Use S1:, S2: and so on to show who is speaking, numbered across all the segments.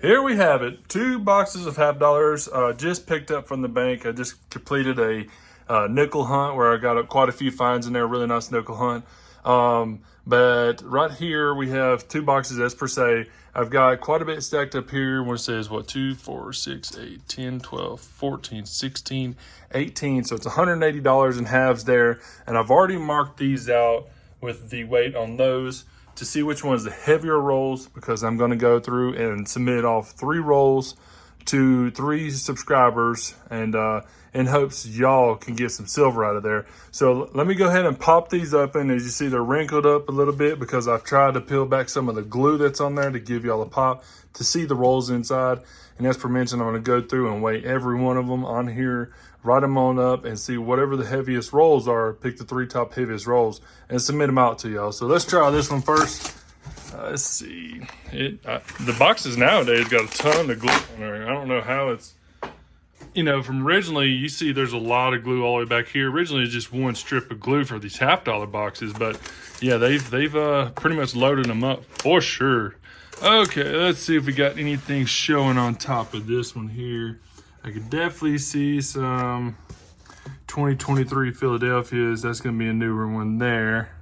S1: here we have it. 2 boxes of half dollars just picked up from the bank. I just completed a nickel hunt where I got quite a few finds in there. Really nice nickel hunt. But right here we have 2 boxes as per se. I've got quite a bit stacked up here where it says what, 2, 4, 6, 8, 10, 12, 14, 16, 18. So it's $180 in halves there. And I've already marked these out with the weight on those to see which one's the heavier rolls, because I'm going to go through and submit off 3 rolls to 3 subscribers, and in hopes y'all can get some silver out of there. So let me go ahead and pop these open. As you see, they're wrinkled up a little bit because I've tried to peel back some of the glue that's on there to give y'all a pop to see the rolls inside. And as per mentioned, I'm going to go through and weigh every one of them on here, write them on up, and see whatever the heaviest rolls are, pick the 3 top heaviest rolls and submit them out to y'all. So let's try this one first. Let's see. The boxes nowadays got a ton of glue on there. I don't know how it's, from originally, you see there's a lot of glue all the way back here. Originally, it's just one strip of glue for these half dollar boxes, but yeah, they've pretty much loaded them up for sure. Okay, let's see if we got anything showing on top of this one here. I could definitely see some 2023 Philadelphia's. That's going to be a newer one there.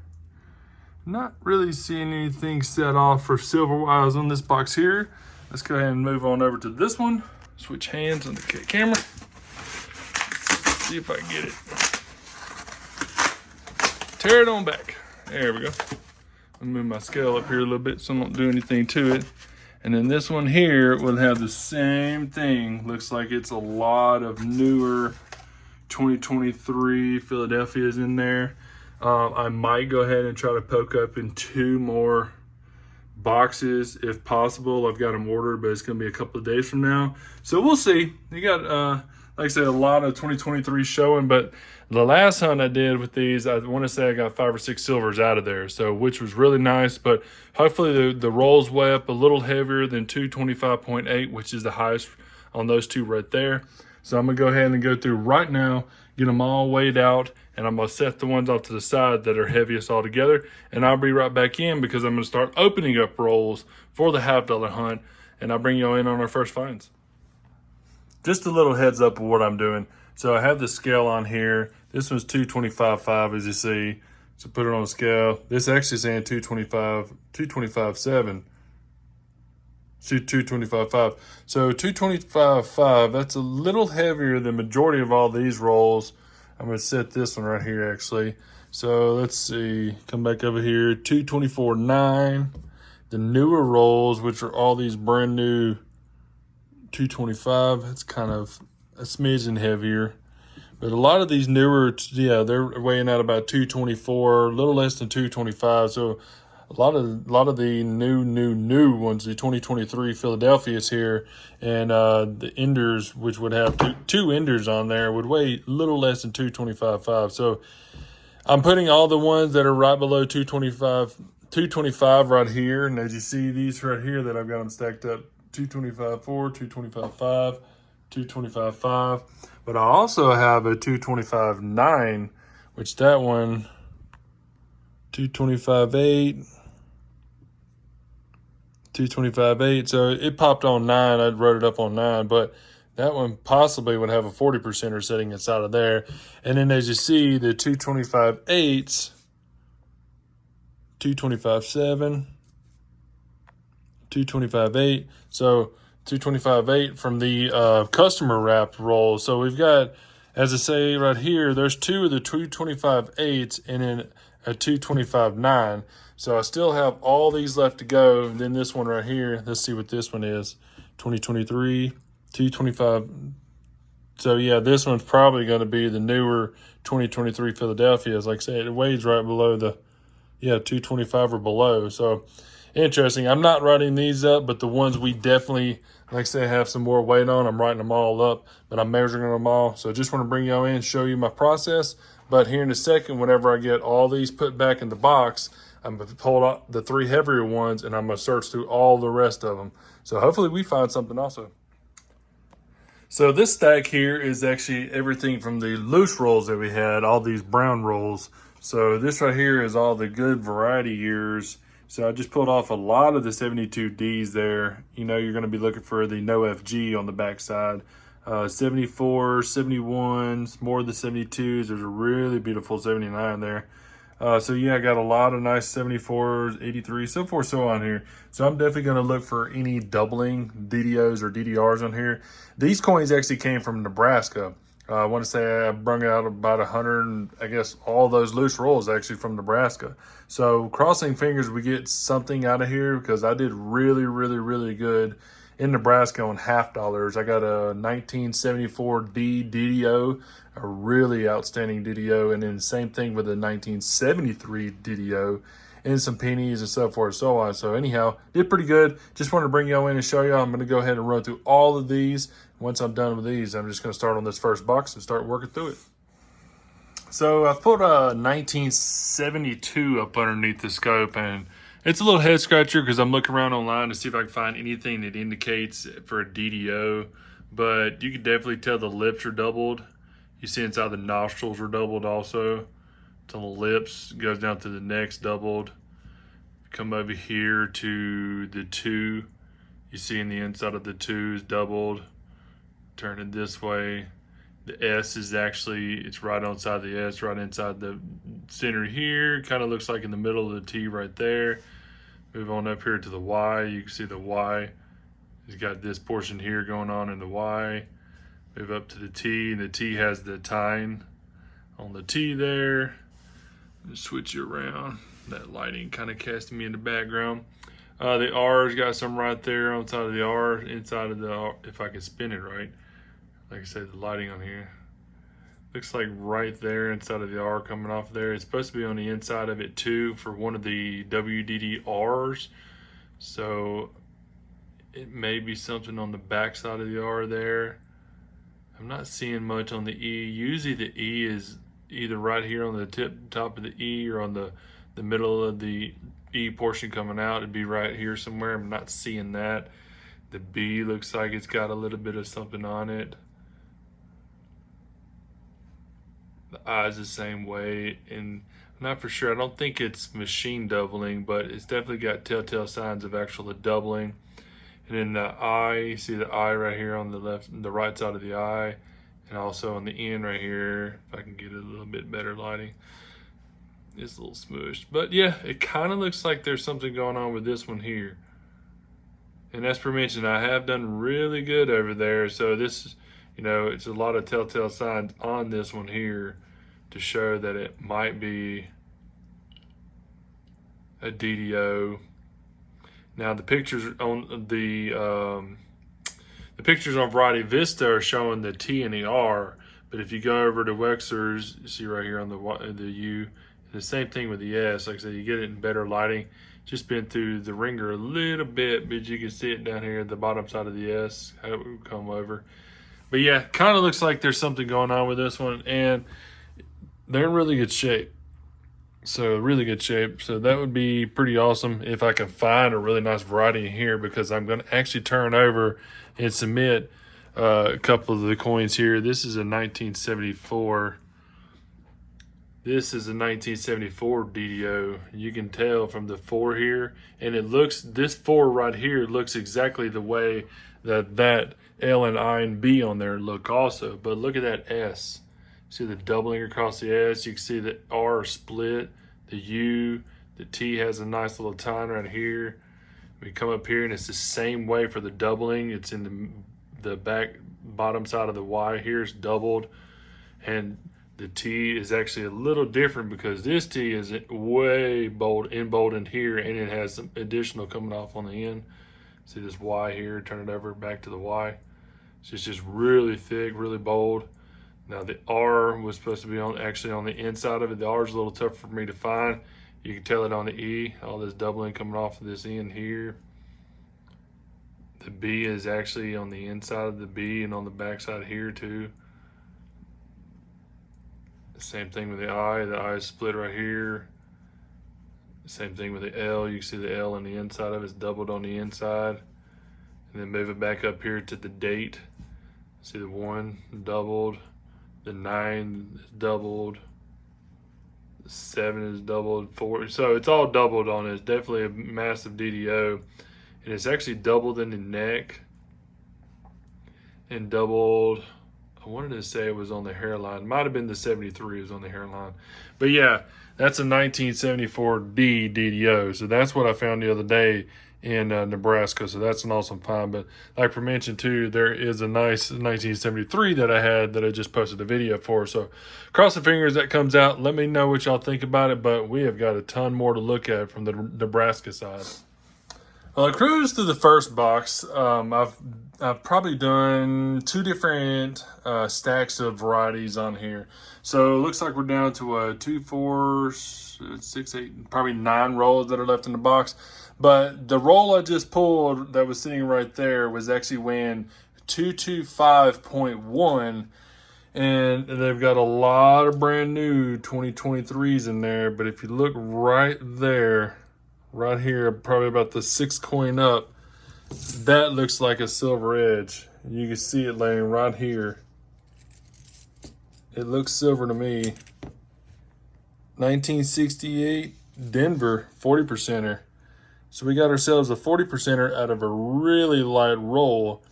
S1: Not really seeing anything set off for silver wise on this box here. Let's go ahead and move on over to this one. Switch hands on the camera. Let's see if I can get it. Tear it on back. There we go. I'll move my scale up here a little bit so I don't do anything to it. And then this one here will have the same thing. Looks like it's a lot of newer 2023 Philadelphia's in there. I might go ahead and try to poke up in 2 more boxes if possible. I've got them ordered, but it's going to be a couple of days from now. So we'll see. You got, like I said, a lot of 2023 showing, but the last hunt I did with these, I want to say I got 5 or 6 silvers out of there, so which was really nice. But hopefully the rolls weigh up a little heavier than 225.8, which is the highest on those 2 right there. So I'm going to go ahead and go through right now, get them all weighed out, and I'm going to set the ones off to the side that are heaviest all together. And I'll be right back in because I'm going to start opening up rolls for the half dollar hunt, and I'll bring y'all in on our first finds. Just a little heads up of what I'm doing. So I have the scale on here. This one's 225.5 as you see. So put it on the scale. This actually saying 225.7. 225.5. So 225.5, that's a little heavier than majority of all these rolls. I'm going to set this one right here actually. So let's see, come back over here, 224.9. The newer rolls, which are all these brand new 225, that's kind of a smidgen heavier. But a lot of these newer, yeah, they're weighing out about 224, a little less than 225. So a lot of the new ones, the 2023 Philadelphia's here, and the Enders, which would have two Enders on there, would weigh a little less than 225.5. So I'm putting all the ones that are right below 225 right here. And as you see, these right here that I've got them stacked up, 225.4, 225.5, 225.5. But I also have a 225.9, which that one, 225.8, 225.8. So it popped on 9. I wrote it up on 9, but that one possibly would have a 40%er sitting inside of there. And then as you see, the 225.8s, 225.7, 225.8. So 225.8 from the customer wrapped roll. So we've got, as I say right here, there's 2 of the 225.8s and then a 225.9. So I still have all these left to go. And then this one right here, let's see what this one is. 2023, 225. So yeah, this one's probably going to be the newer 2023 Philadelphia's. Like I said, it weighs right below the, 225 or below. So interesting. I'm not writing these up, but the ones we definitely, like I said, have some more weight on, I'm writing them all up, but I'm measuring them all. So I just want to bring y'all in, show you my process. But here in a second, whenever I get all these put back in the box, I'm going to pull out the 3 heavier ones, and I'm going to search through all the rest of them. So hopefully we find something also. So this stack here is actually everything from the loose rolls that we had, all these brown rolls. So this right here is all the good variety years So I just pulled off a lot of the 72Ds there. You know, you're going to be looking for the no FG on the backside. 74, 71s, more of the 72s. There's a really beautiful 79 there. So yeah, I got a lot of nice 74s, 83, so forth, so on here. So I'm definitely going to look for any doubling DDOs or DDRs on here. These coins actually came from Nebraska. I want to say I brung out about 100, I guess all those loose rolls actually from Nebraska. So crossing fingers we get something out of here, because I did really, really, really good in Nebraska on half dollars. I got a 1974D DDO, a really outstanding DDO, and then same thing with a 1973 DDO, and some pennies and so forth and so on. So anyhow, did pretty good. Just wanted to bring y'all in and show y'all. I'm going to go ahead and run through all of these. Once I'm done with these, I'm just going to start on this first box and start working through it. So I've put a 1972 up underneath the scope, and it's a little head scratcher because I'm looking around online to see if I can find anything that indicates for a DDO, but you can definitely tell the lips are doubled. You see inside the nostrils are doubled also. To the lips, goes down to the neck's doubled. Come over here to the 2. You see in the inside of the 2 is doubled. Turn it this way. The S is actually, it's right inside the S, right inside the center here. Kind of looks like in the middle of the T right there. Move on up here to the Y. You can see the Y. It's got this portion here going on in the Y. Move up to the T, and the T has the tine on the T there. Just switch it around. That lighting kind of casting me in the background. The R's got some right there on side of the R, inside of the R, if I can spin it right. Like I said, the lighting on here. Looks like right there inside of the R coming off there. It's supposed to be on the inside of it too for one of the WDDRs. So it may be something on the back side of the R there. I'm not seeing much on the E. Usually the E is either right here on the top of the E or on the middle of the E portion coming out. It'd be right here somewhere. I'm not seeing that. The B looks like it's got a little bit of something on it. The I is the same way, and I'm not for sure. I don't think it's machine doubling, but it's definitely got telltale signs of actual doubling. And then the I, you see the I right here on the left, the right side of the I, and also on the end right here, if I can get a little bit better lighting. It's a little smooshed, but yeah, it kind of looks like there's something going on with this one here. And as per mentioned, I have done really good over there. So this is, you know, it's a lot of telltale signs on this one here to show that it might be a DDO. Now the pictures on the pictures on Variety Vista are showing the T and the R, but if you go over to Wexler's, you see right here on the U, the same thing with the S. Like I said, you get it in better lighting. Just been through the ringer a little bit, but you can see it down here at the bottom side of the S, how it would come over. But yeah, kind of looks like there's something going on with this one, and they're in really good shape. So really good shape. So that would be pretty awesome if I can find a really nice variety in here, because I'm going to actually turn over and submit a couple of the coins here. This is a 1974. This is a 1974 DDO. You can tell from the 4 here, and it looks, this 4 right here looks exactly the way that L and I and B on there look also. But look at that S. See the doubling across the S. You can see the R split, the U, the T has a nice little tine right here. We come up here and it's the same way for the doubling. It's in the back bottom side of the Y here is doubled, and the T is actually a little different because this T is way emboldened here, and it has some additional coming off on the end. See this Y here, turn it over back to the Y. It's just really thick, really bold. Now the R was supposed to be actually on the inside of it. The R is a little tough for me to find. You can tell it on the E, all this doubling coming off of this end here. The B is actually on the inside of the B and on the back side here too. Same thing with the I is split right here. Same thing with the L. You can see the L on the inside of it's doubled on the inside. And then move it back up here to the date. See the 1 doubled, the 9 is doubled, 7 is doubled, 4. So it's all doubled on it. It's definitely a massive DDO. And it's actually doubled in the neck and doubled. I wanted to say it was on the hairline. Might have been the 73 was on the hairline. But yeah, that's a 1974D DDO. So that's what I found the other day in Nebraska. So that's an awesome find. But like I mentioned too, there is a nice 1973 that I had that I just posted a video for. So cross the fingers that comes out. Let me know what y'all think about it. But we have got a ton more to look at from the Nebraska side. Well, I cruised through the first box. I've probably done 2 different stacks of varieties on here. So it looks like we're down to 2, 4, 6, 8, probably 9 rolls that are left in the box. But the roll I just pulled that was sitting right there was actually weighing 225.1. And they've got a lot of brand new 2023s in there. But if you look right there, right here, probably about the 6th coin up, that looks like a silver edge. You can see it laying right here. It looks silver to me. 1968 Denver 40%er. So we got ourselves a 40%er out of a really light roll.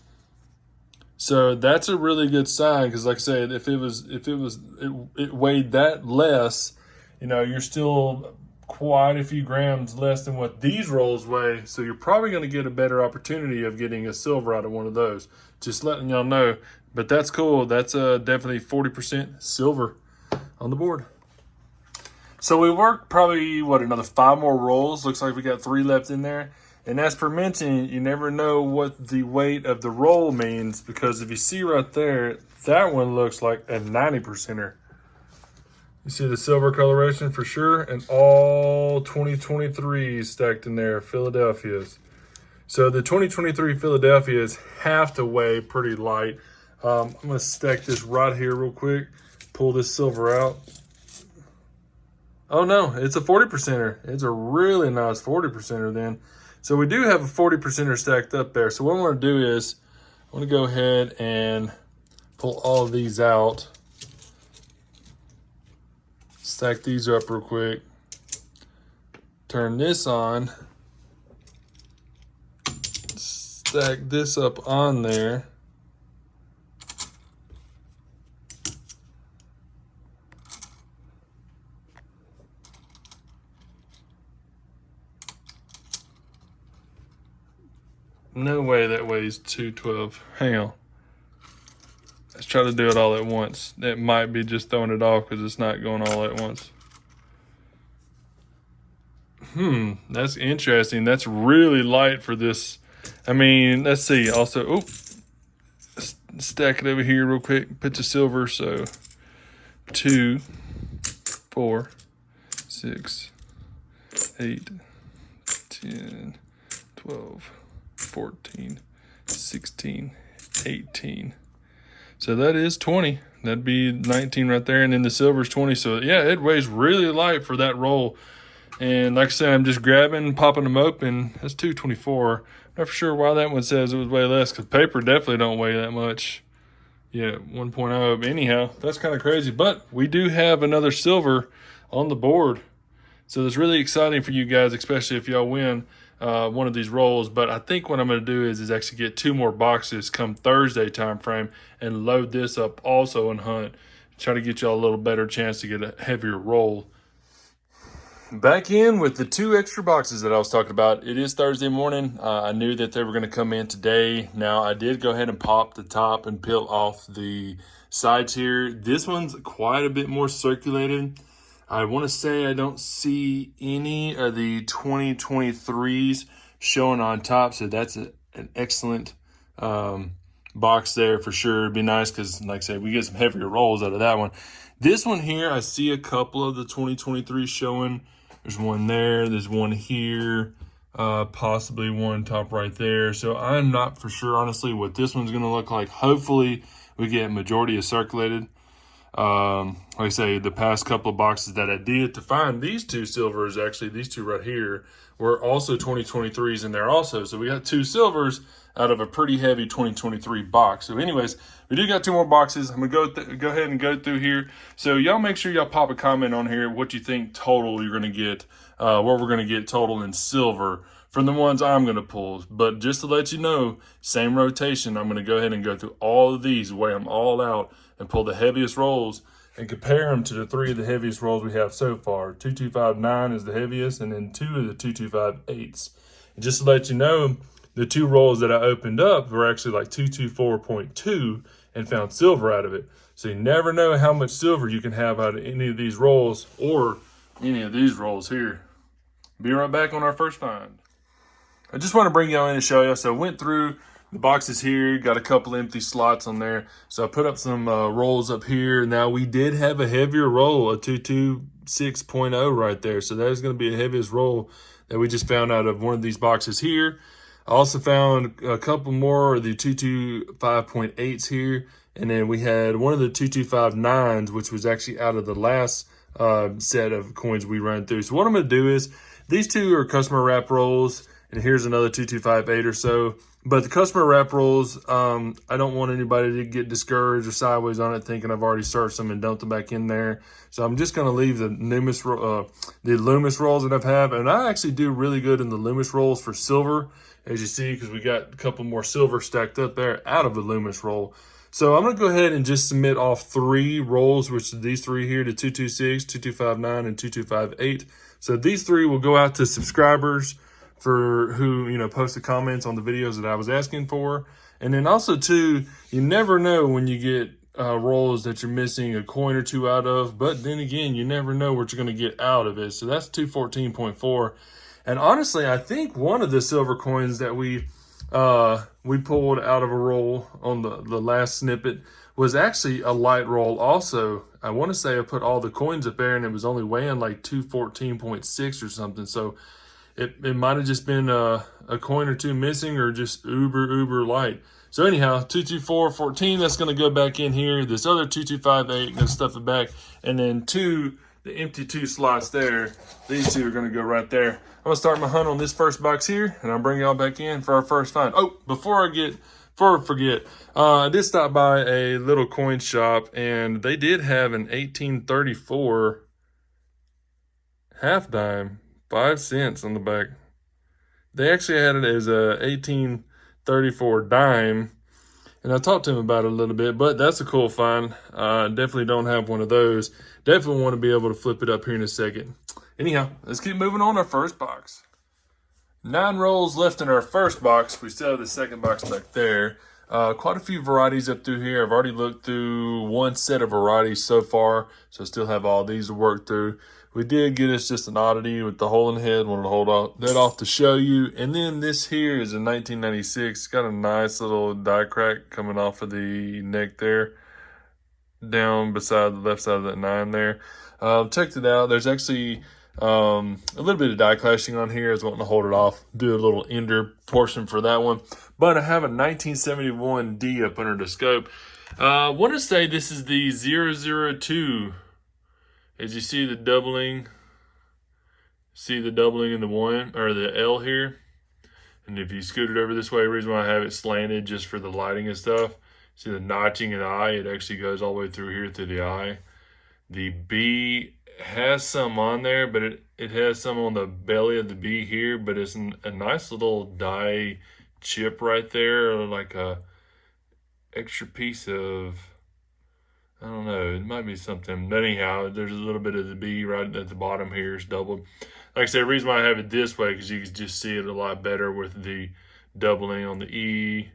S1: So that's a really good sign, because like I said, if it weighed that less, you know, you're still quite a few grams less than what these rolls weigh. So you're probably going to get a better opportunity of getting a silver out of one of those. Just letting y'all know. But that's cool. That's definitely 40% silver on the board. So we worked probably, another 5 more rolls. Looks like we got 3 left in there. And as per mentioned, you never know what the weight of the roll means, because if you see right there, that one looks like a 90%er. You see the silver coloration for sure, and all 2023s stacked in there, Philadelphia's. So the 2023 Philadelphia's have to weigh pretty light. I'm going to stack this right here real quick, pull this silver out. Oh no, it's a 40%er. It's a really nice 40%er then. So we do have a 40%er stacked up there. So what I'm going to do is, I'm going to go ahead and pull all of these out. Stack these up real quick. Turn this on. Stack this up on there. No way that weighs 212. Hang on. Let's try to do it all at once. It might be just throwing it off because it's not going all at once. That's interesting. That's really light for this. I mean, let's see. Also, stack it over here real quick. Put the silver. So 2, 4, 6, 8, 10, 12, 14, 16, 18. So that is 20. That'd be 19 right there. And then the silver's 20. So yeah, it weighs really light for that roll. And like I said, I'm just grabbing, popping them open. That's 224. Not for sure why that one says it was way less, because paper definitely don't weigh that much. Yeah, 1.0. Anyhow, that's kind of crazy. But we do have another silver on the board. So it's really exciting for you guys, especially if y'all win one of these rolls. But I think what I'm going to do is actually get 2 more boxes come Thursday time frame and load this up also and hunt. Try to get y'all a little better chance to get a heavier roll. Back in with the 2 extra boxes that I was talking about. It is Thursday morning. I knew that they were going to come in today. Now, I did go ahead and pop the top and peel off the sides here. This one's quite a bit more circulated. I want to say I don't see any of the 2023s showing on top, so that's an excellent box there for sure. It'd be nice because, like I said, we get some heavier rolls out of that one. This one here, I see a couple of the 2023s showing. There's one there, there's one here, possibly one top right there. So I'm not for sure, honestly, what this one's going to look like. Hopefully, we get majority of circulated. Like I say, the past couple of boxes that I did to find these two silvers, actually these two right here, were also 2023s in there also. So we got two silvers out of a pretty heavy 2023 box. So anyways, we do got two more boxes. I'm going to go ahead and go through here. So y'all make sure y'all pop a comment on here what you think total you're going to get, what we're going to get total in silver from the ones I'm going to pull. But just to let you know, same rotation, I'm going to go ahead and go through all of these, weigh them all out, and pull the heaviest rolls and compare them to the three of the heaviest rolls we have so far. 2259 is the heaviest, and then two of the 2258s. And just to let you know, the two rolls that I opened up were actually like 224.2 and found silver out of it. So you never know how much silver you can have out of any of these rolls or any of these rolls here. Be right back on our first find. I just want to bring y'all in and show you. So I went through the boxes here, got a couple empty slots on there. So I put up some rolls up here. Now we did have a heavier roll, a 226.0 right there. So that is going to be the heaviest roll that we just found out of one of these boxes here. I also found a couple more of the 225.8s here. And then we had one of the 225.9s, which was actually out of the last set of coins we ran through. So what I'm going to do is, these two are customer wrap rolls. And here's another 2258 or so. But the customer wrap rolls, I don't want anybody to get discouraged or sideways on it thinking I've already searched them and dumped them back in there. So I'm just going to leave the Loomis rolls that I've had. And I actually do really good in the Loomis rolls for silver, as you see, because we got a couple more silver stacked up there out of the Loomis roll. So I'm going to go ahead and just submit off three rolls, which are these three here, the 226, 2259, and 2258. So these three will go out to subscribers for who, you know, posted comments on the videos that I was asking for. And then also too, you never know when you get rolls that you're missing a coin or two out of, but then again, you never know what you're going to get out of it. So that's 214.4. And honestly, I think one of the silver coins that we pulled out of a roll on the last snippet was actually a light roll also. I want to say I put all the coins up there and it was only weighing like 214.6 or something. So it might have just been a coin or two missing or just uber light. So anyhow, 224.14, that's going to go back in here. This other 2258, going to stuff it back. And then the empty two slots there, these two are going to go right there. I'm going to start my hunt on this first box here, and I'll bring y'all back in for our first find. Oh, before I forget, I did stop by a little coin shop, and they did have an 1834 half dime. 5 cents on the back. They actually had it as a 1834 dime, and I talked to him about it a little bit, but that's a cool find. Definitely don't have one of those. Definitely want to be able to flip it up here in a second. Anyhow, let's keep moving on our first box. 9 rolls left in our first box. We still have the second box back there. Quite a few varieties up through here. I've already looked through one set of varieties so far, so I still have all these to work through. We did get us just an oddity with the hole in the head. Wanted to hold that off to show you. And then this here is a 1996. It's got a nice little die crack coming off of the neck there, down beside the left side of that 9 there. Checked it out. There's actually a little bit of die clashing on here. I was wanting to hold it off, do a little ender portion for that one. But I have a 1971 D up under the scope. I want to say this is the 002. As you see the doubling in the 1 or the L here. And if you scoot it over this way, the reason why I have it slanted just for the lighting and stuff. See the notching in the eye, it actually goes all the way through here through the eye. The B has some on there, but it has some on the belly of the B here, but it's a nice little die chip right there, or like a extra piece of, I don't know, it might be something. But anyhow, there's a little bit of the B right at the bottom here is doubled. Like I said, the reason why I have it this way, because you can just see it a lot better with the doubling on the E.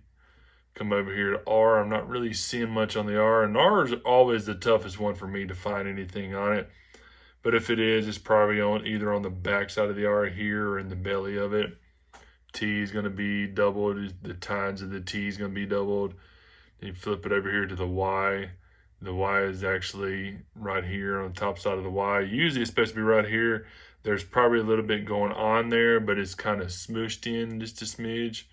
S1: Come over here to R. I'm not really seeing much on the R. And R is always the toughest one for me to find anything on it. But if it is, it's probably either on the back side of the R here or in the belly of it. T is going to be doubled. The tines of the T is going to be doubled. Then you flip it over here to the Y. The Y is actually right here on the top side of the Y. Usually it's supposed to be right here. There's probably a little bit going on there, but it's kind of smooshed in just a smidge.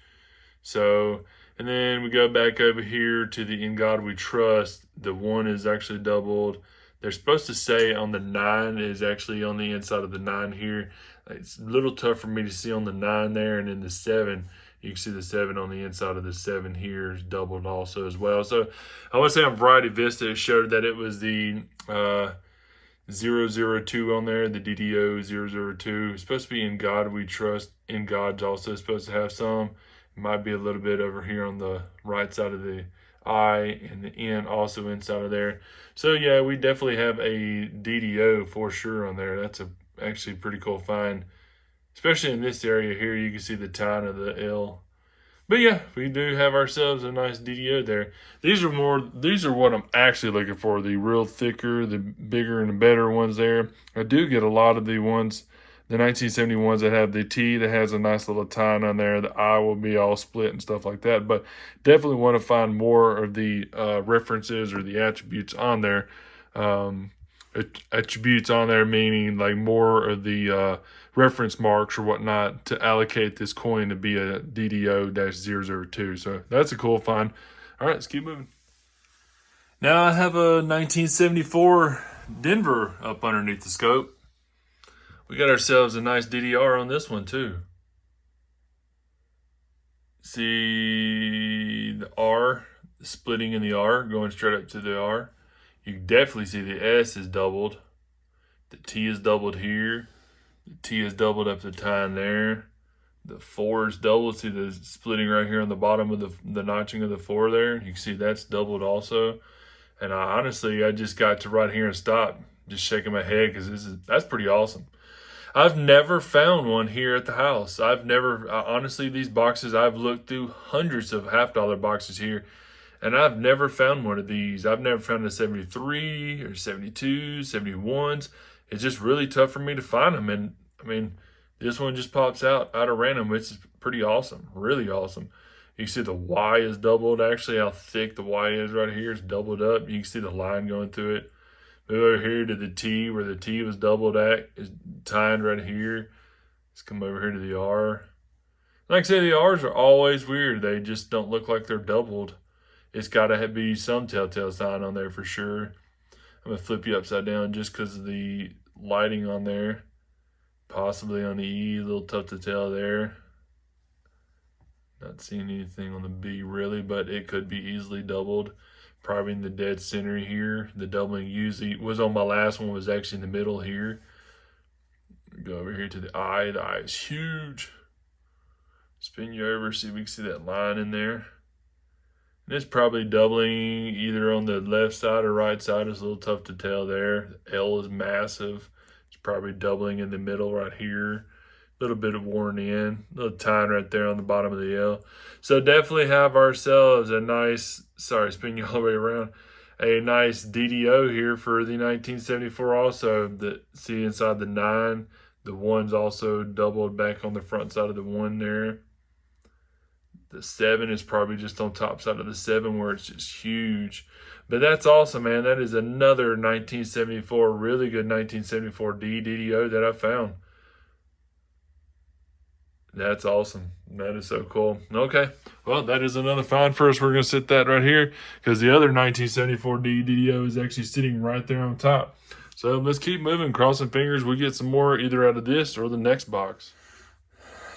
S1: So, and then we go back over here to the In God We Trust. The 1 is actually doubled. They're supposed to say on the 9 is actually on the inside of the 9 here. It's a little tough for me to see on the 9 there, and then the 7. You can see the 7 on the inside of the 7 here is doubled also as well. So I want to say on Variety Vista, it showed that it was the 002 on there, the DDO 002. It's supposed to be In God We Trust. In God's also supposed to have some. It might be a little bit over here on the right side of the I, and the N also inside of there. So yeah, we definitely have a DDO for sure on there. That's actually pretty cool find. Especially in this area here, you can see the tine of the L. But yeah, we do have ourselves a nice DDO there. These are what I'm actually looking for. The real thicker, the bigger and the better ones there. I do get a lot of the ones, the 1971s that have the T that has a nice little tine on there. The I will be all split and stuff like that. But definitely want to find more of the references or the attributes on there. Attributes on there meaning like more of the reference marks or whatnot to allocate this coin to be a DDO-002. So that's a cool find. All right, let's keep moving. Now I have a 1974 Denver up underneath the scope. We got ourselves a nice DDR on this one too. See the R, the splitting in the R, going straight up to the R. You can definitely see the S is doubled. The T is doubled here. The T is doubled up the tine there. The 4 is doubled. See the splitting right here on the bottom of the notching of the 4 there. You can see that's doubled also. And I just got to right here and stop, just shaking my head because that's pretty awesome. I've never found one here at the house. Honestly, these boxes, I've looked through hundreds of $half boxes here, and I've never found one of these. I've never found a 73 or 72, 71s. It's just really tough for me to find them. And I mean, this one just pops out of random. It's pretty awesome, really awesome. You can see the Y is doubled. Actually, how thick the Y is right here is doubled up. You can see the line going through it. Move over here to the T, where the T was doubled at, is tined right here. Let's come over here to the R. Like I say, the R's are always weird. They just don't look like they're doubled. It's got to be some telltale sign on there for sure. I'm going to flip you upside down just because of the lighting on there. Possibly on the E, a little tough to tell there. Not seeing anything on the B really, but it could be easily doubled. Probably in the dead center here. The doubling usually was on my last one, was actually in the middle here. Go over here to the I. The I is huge. Spin you over, see if we can see that line in there. And it's probably doubling either on the left side or right side. It's a little tough to tell there. The L is massive. It's probably doubling in the middle right here. A little bit of worn in, a little tine right there on the bottom of the L. So definitely have ourselves a nice, spin you all the way around, a nice DDO here for the 1974 also. See inside the 9, the 1's also doubled back on the front side of the 1 there. The 7 is probably just on top side of the 7 where it's just huge. But that's awesome, man. That is another 1974, really good 1974 DDO that I found. That's awesome. That is so cool. Okay. Well, that is another find for us. We're going to sit that right here because the other 1974 DDO is actually sitting right there on top. So let's keep moving, crossing fingers. We get some more either out of this or the next box.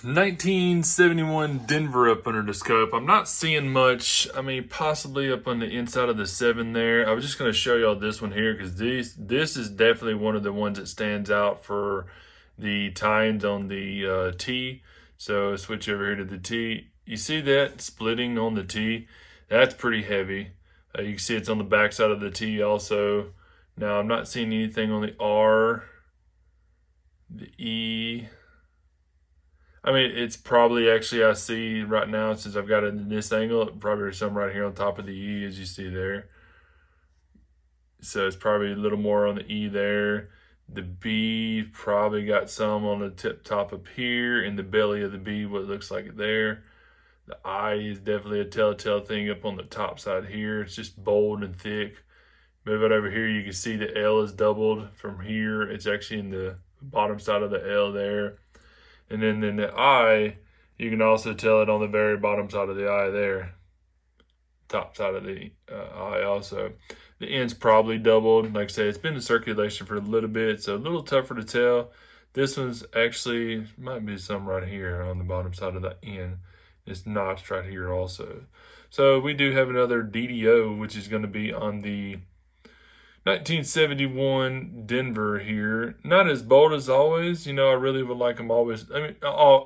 S1: 1971 Denver up under the scope. I'm not seeing much. I mean, possibly up on the inside of the 7 there. I was just going to show y'all this one here because this is definitely one of the ones that stands out for the tines on the T. So switch over here to the T. You see that splitting on the T? That's pretty heavy. You can see it's on the back side of the T also. Now I'm not seeing anything on the R, the E. I mean, it's probably actually, I see right now, since I've got it in this angle, probably there's some right here on top of the E as you see there. So it's probably a little more on the E there. The B probably got some on the top up here in the belly of the B, what it looks like there. The I is definitely a telltale thing up on the top side here. It's just bold and thick. Move it over here, you can see the L is doubled from here. It's actually in the bottom side of the L there. And then the I You can also tell it on the very bottom side of the eye there. Top side of the eye also. The end's probably doubled. Like I say, it's been in circulation for a little bit, so a little tougher to tell. This one's actually, might be some right here on the bottom side of the end. It's notched right here also. So we do have another DDO, which is going to be on the 1971 Denver here. Not as bold as always. You know, I really would like them always. I mean,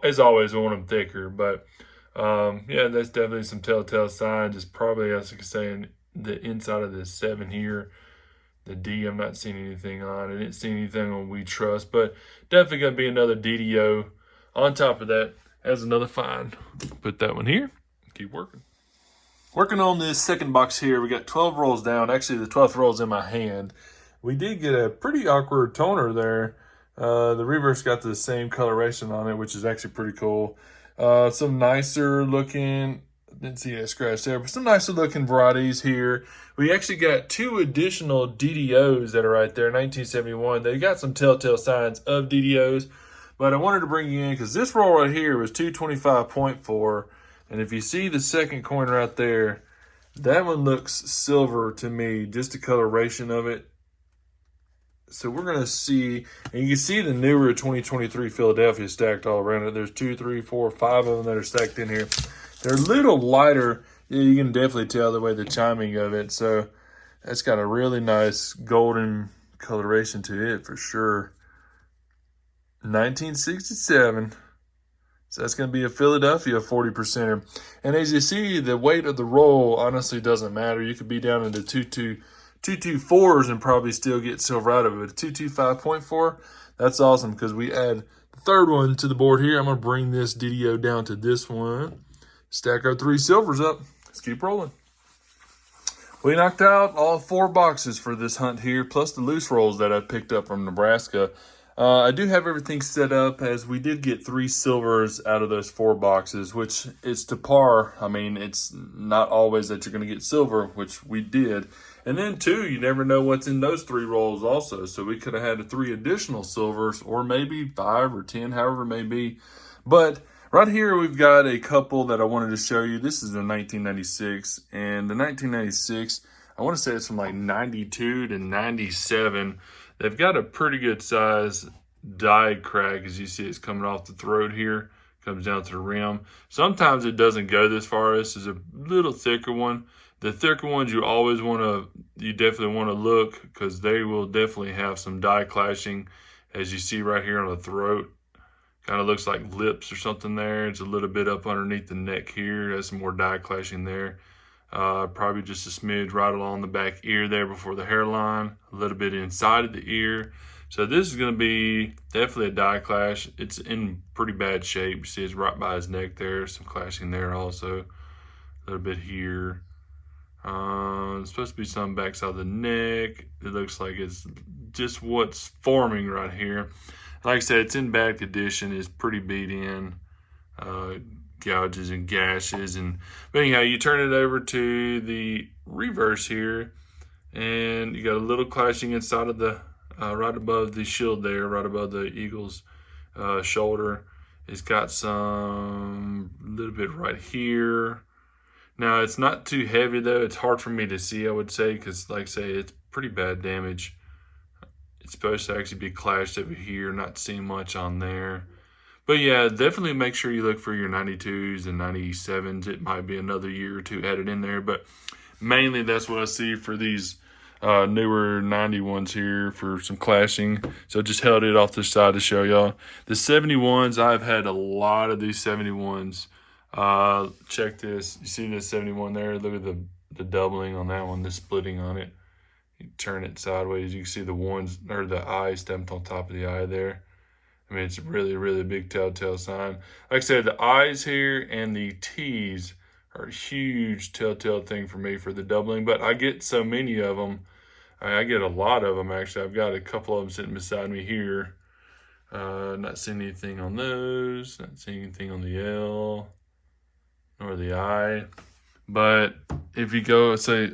S1: as always, I want them thicker. But, yeah, that's definitely some telltale signs. It's probably, as I can say, in the inside of this 7 here. The D, I'm not seeing anything on. I didn't see anything on We Trust. But definitely going to be another DDO. On top of that, as another find. Put that one here. Keep working. Working on this second box here, we got 12 rolls down. Actually, the 12th roll is in my hand. We did get a pretty awkward toner there. The reverse got the same coloration on it, which is actually pretty cool. Some nicer looking, didn't see a scratch there, but some nicer looking varieties here. We actually got 2 additional DDOs that are right there, 1971. They got some telltale signs of DDOs, but I wanted to bring you in because this roll right here was 225.4. And if you see the second coin right there, that one looks silver to me, just the coloration of it. So we're going to see, and you can see the newer 2023 Philadelphia stacked all around it. There's 2, 3, 4, 5 of them that are stacked in here. They're a little lighter. Yeah, you can definitely tell the way the chiming of it. So that's got a really nice golden coloration to it for sure. 1967. So that's going to be a Philadelphia 40%er. And as you see, the weight of the roll honestly doesn't matter. You could be down into 224s and probably still get silver out of it. 225.4, that's awesome because we add the third one to the board here. I'm going to bring this DDO down to this one. Stack our 3 silvers up. Let's keep rolling. We knocked out all 4 boxes for this hunt here, plus the loose rolls that I picked up from Nebraska. I do have everything set up as we did get 3 silvers out of those 4 boxes, which is to par. I mean, it's not always that you're going to get silver, which we did. And then 2, you never know what's in those 3 rolls also. So we could have had 3 additional silvers or maybe 5 or 10, however it may be. But right here, we've got a couple that I wanted to show you. This is the 1996. And the 1996, I want to say it's from like 92 to 97. They've got a pretty good size dyed crack. As you see, it's coming off the throat here, comes down to the rim. Sometimes it doesn't go this far. This is a little thicker one. The thicker ones you definitely want to look because they will definitely have some dye clashing. As you see right here on the throat, kind of looks like lips or something there. It's a little bit up underneath the neck here. Has some more dye clashing there. Probably just a smidge right along the back ear there before the hairline, a little bit inside of the ear. So this is going to be definitely a dye clash. It's in pretty bad shape. You see it's right by his neck there. Some clashing there also. A little bit here. It's supposed to be some backside of the neck. It looks like it's just what's forming right here. Like I said, it's in bad condition. It's pretty beat in. Gouges and gashes, but anyhow, you turn it over to the reverse here, and you got a little clashing inside of the right above the shield there, right above the eagle's shoulder. It's got some little bit right here. Now it's not too heavy though. It's hard for me to see, I would say, because like I say, it's pretty bad damage. It's supposed to actually be clashed over here, not seeing much on there. But yeah, definitely make sure you look for your 92s and 97s. It might be another year or 2 added in there, but mainly that's what I see for these newer 91s here for some clashing. So just held it off the side to show y'all. The 71s, I've had a lot of these 71s. Check this. You see this 71 there? Look at the doubling on that one, the splitting on it. You turn it sideways, you can see the ones, or the eye stamped on top of the eye there. I mean, it's a really, really big telltale sign. Like I said, the eyes here and the T's are a huge telltale thing for me for the doubling. But I get so many of them. I get a lot of them, actually. I've got a couple of them sitting beside me here. Not seeing anything on those. Not seeing anything on the L nor the I. But if you go say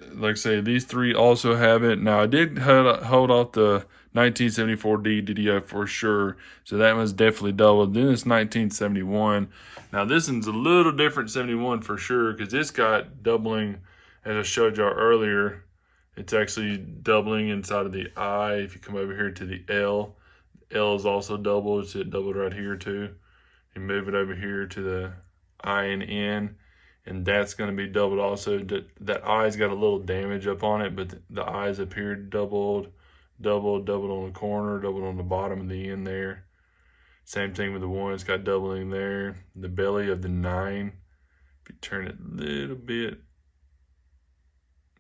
S1: these three also have it. Now I did hold off the 1974 DDO for sure, so that one's definitely doubled. Then it's 1971. Now this one's a little different, 71 for sure, because it's got doubling, as I showed y'all earlier. It's actually doubling inside of the I. If you come over here to the L is also doubled. It's doubled right here too. You move it over here to the I and N, and that's going to be doubled also. That I's got a little damage up on it, but the I's up here doubled on the corner, doubled on the bottom of the end there. Same thing with the 1, it's got doubling there. The belly of the 9, if you turn it a little bit,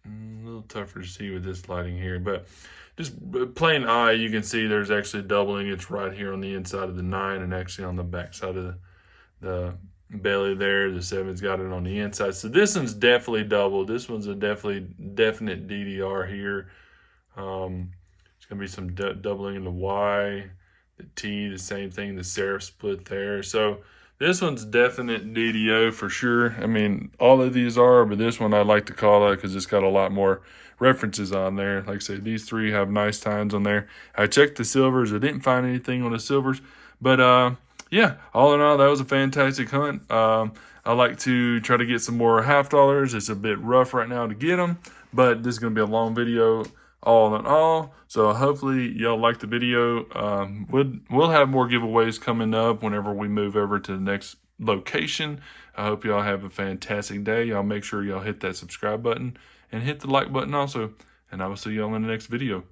S1: a little tougher to see with this lighting here, but just plain eye, you can see there's actually doubling. It's right here on the inside of the 9 and actually on the back side of the belly there. The 7's got it on the inside. So this one's definitely doubled. This one's a definite DDR here. It's going to be some doubling in the Y. The T, the same thing, the serif split there. So this one's definite DDO for sure. I mean, all of these are, but this one I like to call out because it's got a lot more references on there. Like I said, these three have nice tines on there. I checked the silvers. I didn't find anything on the silvers. But yeah, all in all, that was a fantastic hunt. I like to try to get some more $half. It's a bit rough right now to get them, but this is going to be a long video all in all. So hopefully y'all like the video. We'll have more giveaways coming up whenever we move over to the next location. I hope y'all have a fantastic day. Y'all make sure y'all hit that subscribe button and hit the like button also. And I will see y'all in the next video.